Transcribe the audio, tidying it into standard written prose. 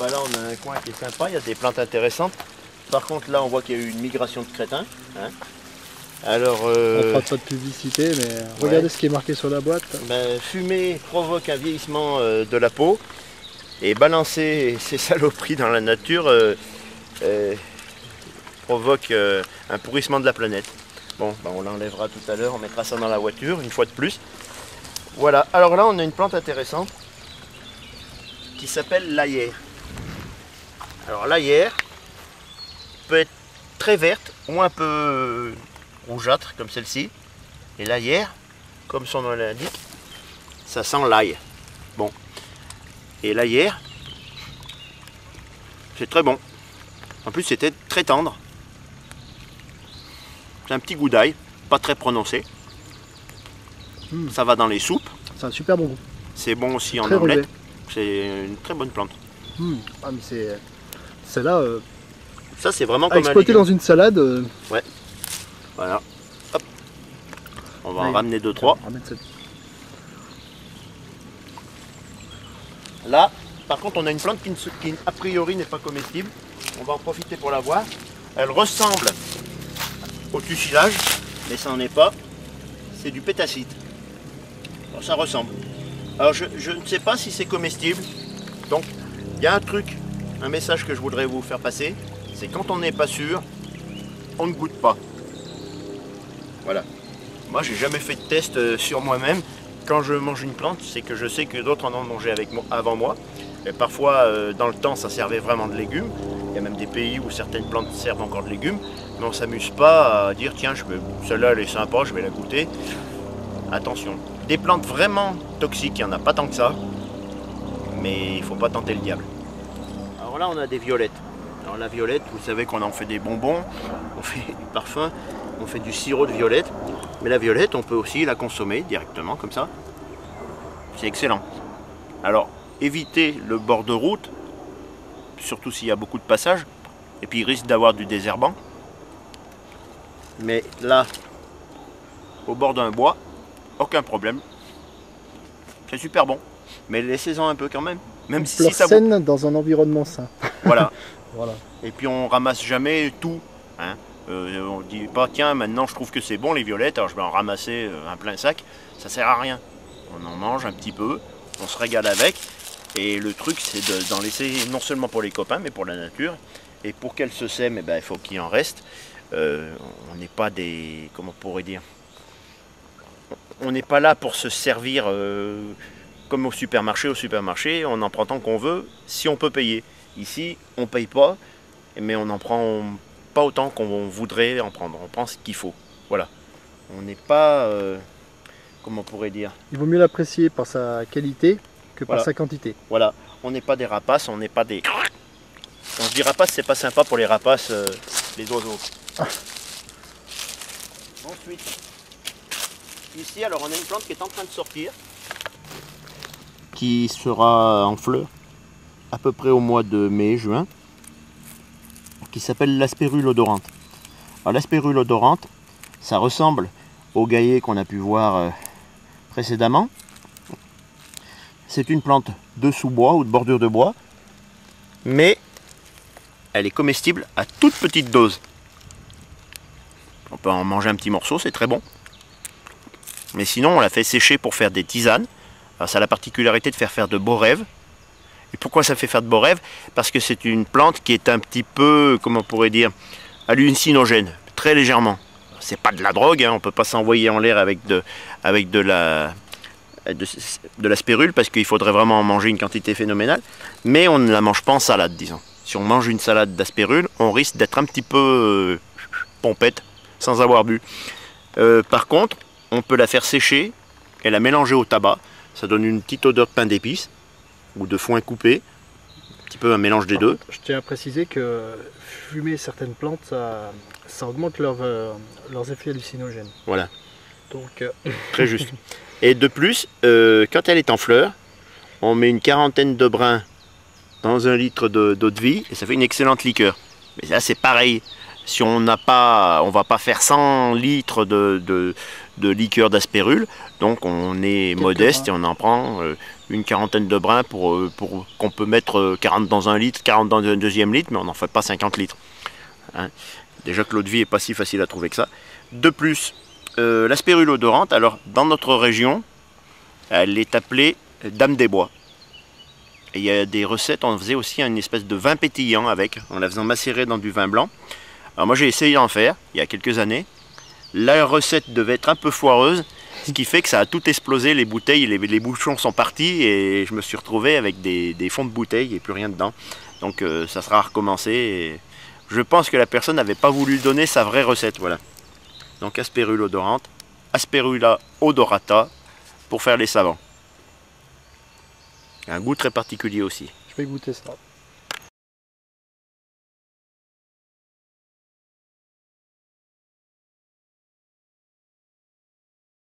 bah là on a un coin qui est sympa, il y a des plantes intéressantes. Par contre là on voit qu'il y a eu une migration de crétins. Hein. Alors, on ne fera pas de publicité, mais regardez ce qui est marqué sur la boîte. Ben, fumer provoque un vieillissement de la peau et balancer ces saloperies dans la nature provoque un pourrissement de la planète. Bon, ben, on l'enlèvera tout à l'heure, on mettra ça dans la voiture une fois de plus. Voilà, alors là on a une plante intéressante qui s'appelle l'ayère. Alors l'ayère peut être très verte ou un peu rougeâtre comme celle-ci. Et l'ayère, comme son nom l'indique, ça sent l'ail. Bon. Et l'ayère, c'est très bon. En plus c'était très tendre. C'est un petit goût d'ail, pas très prononcé. Ça va dans les soupes. C'est un super bon goût. C'est bon aussi en Très omelette. relevé. C'est une très bonne plante. Ah mais c'est celle-là. Ça c'est vraiment à comme un exploiter légume. dans une salade. Ouais. Voilà. Hop. On va en Ouais. ramener 2-3. Cette... Là, par contre, on a une plante qui a priori n'est pas comestible. On va en profiter pour la voir. Elle ressemble au tusilage, mais ça n'en est pas. C'est du pétacite. Alors, ça ressemble. Alors, je ne sais pas si c'est comestible. Donc, il y a un truc, un message que je voudrais vous faire passer. C'est quand on n'est pas sûr, on ne goûte pas. Voilà. Moi, j'ai jamais fait de test sur moi-même. Quand je mange une plante, c'est que je sais que d'autres en ont mangé avant moi. Et parfois, dans le temps, ça servait vraiment de légumes. Il y a même des pays où certaines plantes servent encore de légumes. Mais on ne s'amuse pas à dire, tiens, celle-là, elle est sympa, je vais la goûter. Attention. Des plantes vraiment toxiques, il n'y en a pas tant que ça. Mais il ne faut pas tenter le diable. Alors là, on a des violettes. Alors la violette, vous savez qu'on en fait des bonbons, on fait du parfum, on fait du sirop de violette. Mais la violette, on peut aussi la consommer directement, comme ça. C'est excellent. Alors, évitez le bord de route, surtout s'il y a beaucoup de passages. Et puis, il risque d'avoir du désherbant. Mais là, au bord d'un bois, aucun problème. C'est super bon. Mais laissez-en un peu quand même. Même si ça saine dans un environnement sain. Voilà. Voilà. Et puis, on ramasse jamais tout. Hein. On ne dit pas, tiens, maintenant je trouve que c'est bon les violettes, alors je vais en ramasser un plein sac. Ça sert à rien. On en mange un petit peu, on se régale avec. Et le truc, c'est d'en laisser non seulement pour les copains, mais pour la nature. Et pour qu'elle se sème, eh ben, il faut qu'il en reste. On n'est pas des... Comment on pourrait dire? On n'est pas là pour se servir comme au supermarché. Au supermarché, on en prend tant qu'on veut, si on peut payer. Ici, on ne paye pas, mais on en prend pas autant qu'on voudrait en prendre. On prend ce qu'il faut. Voilà. On n'est pas... comment on pourrait dire? Il vaut mieux l'apprécier par sa qualité que par Voilà. sa quantité. Voilà. On n'est pas des rapaces, on n'est pas des... Quand je dis rapaces, c'est pas sympa pour les rapaces, les oiseaux. Ensuite, ici, alors on a une plante qui est en train de sortir, qui sera en fleurs à peu près au mois de mai, juin, qui s'appelle l'aspérule odorante. Alors l'aspérule odorante, ça ressemble au gaillet qu'on a pu voir précédemment. C'est une plante de sous-bois ou de bordure de bois, mais elle est comestible à toute petite dose. On peut en manger un petit morceau, c'est très bon. Mais sinon, on la fait sécher pour faire des tisanes. Alors ça a la particularité de faire de beaux rêves. Et pourquoi ça fait faire de beaux rêves? Parce que c'est une plante qui est un petit peu, comment on pourrait dire, hallucinogène, très légèrement. C'est pas de la drogue, hein, on ne peut pas s'envoyer en l'air avec de la spérule, parce qu'il faudrait vraiment en manger une quantité phénoménale. Mais on ne la mange pas en salade, disons. Si on mange une salade d'aspérule, on risque d'être un petit peu pompette, sans avoir bu. Par contre, on peut la faire sécher et la mélanger au tabac. Ça donne une petite odeur de pain d'épices ou de foin coupé, un petit peu un mélange des deux. Je tiens à préciser que fumer certaines plantes, ça augmente leurs effets hallucinogènes. Voilà. Donc, très juste. Et de plus, quand elle est en fleurs, on met une quarantaine de brins dans 1 litre d'eau de vie et ça fait une excellente liqueur. Mais là, c'est pareil. Si on n'a pas, on va pas faire 100 litres de liqueur d'aspérule, donc on est modeste et on en prend une quarantaine de brins pour qu'on peut mettre 40 dans un litre, 40 dans un deuxième litre, mais on n'en fait pas 50 litres. Hein. Déjà que l'eau de vie n'est pas si facile à trouver que ça. De plus, l'aspérule odorante, alors dans notre région, elle est appelée Dame des Bois. Et il y a des recettes, on faisait aussi une espèce de vin pétillant avec, en la faisant macérer dans du vin blanc. Alors moi j'ai essayé d'en faire il y a quelques années. La recette devait être un peu foireuse, ce qui fait que ça a tout explosé, les bouteilles, les bouchons sont partis et je me suis retrouvé avec des fonds de bouteilles et plus rien dedans. Donc ça sera à recommencer. Et je pense que la personne n'avait pas voulu donner sa vraie recette, voilà. Donc aspérule odorante, Asperula odorata pour faire les savons. Un goût très particulier aussi. Je vais goûter ça.